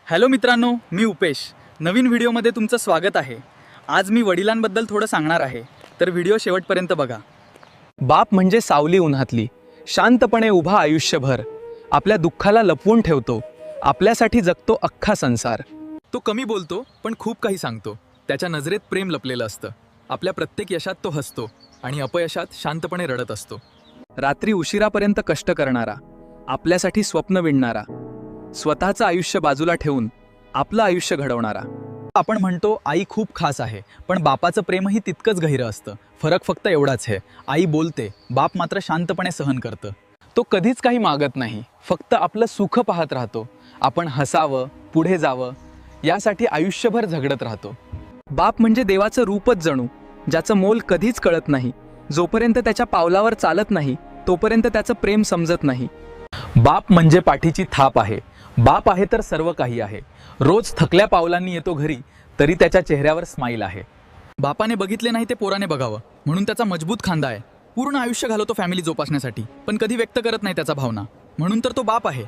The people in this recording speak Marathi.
हॅलो मित्रांनो, मी उपेश. नवीन व्हिडिओमध्ये तुमचं स्वागत आहे. आज मी वडिलांबद्दल थोडं सांगणार आहे, तर व्हिडिओ शेवटपर्यंत बघा. बाप म्हणजे सावली उन्हातली, शांतपणे उभा आयुष्यभर, आपल्या दुःखाला लपवून ठेवतो, आपल्यासाठी जगतो अख्खा संसार. तो कमी बोलतो पण खूप काही सांगतो. त्याच्या नजरेत प्रेम लपलेलं असतं. आपल्या प्रत्येक यशात तो हसतो आणि अपयशात शांतपणे रडत असतो. रात्री उशिरापर्यंत कष्ट करणारा, आपल्यासाठी स्वप्न विणणारा, स्वतःचं आयुष्य बाजूला ठेवून आपलं आयुष्य घडवणारा. आपण म्हणतो आई खूप खास आहे, पण बापाचं प्रेमही तितकंच गहिरं असतं. फरक फक्त एवढाच आहे, आई बोलते, बाप मात्र शांतपणे सहन करतं. तो कधीच काही मागत नाही, फक्त आपलं सुख पाहत राहतो. आपण हसावं, पुढे जावं यासाठी आयुष्यभर झगडत राहतो. बाप म्हणजे देवाचं रूपच जणू, ज्याचं मोल कधीच कळत नाही. जोपर्यंत त्याच्या पावलावर चालत नाही तोपर्यंत त्याचं प्रेम समजत नाही. बाप म्हणजे पाठीची थाप आहे. बाप आहे तर सर्व काही आहे. रोज थकल्या पावलांनी येतो घरी, तरी त्याच्या चेहऱ्यावर स्माईल आहे. बापाने बघितले नाही ते पोराने बघावं, म्हणून त्याचा मजबूत खांदा आहे. पूर्ण आयुष्य घालवतो फॅमिली जोपासण्यासाठी, पण कधी व्यक्त करत नाही त्याचा भावना, म्हणून तर तो बाप आहे.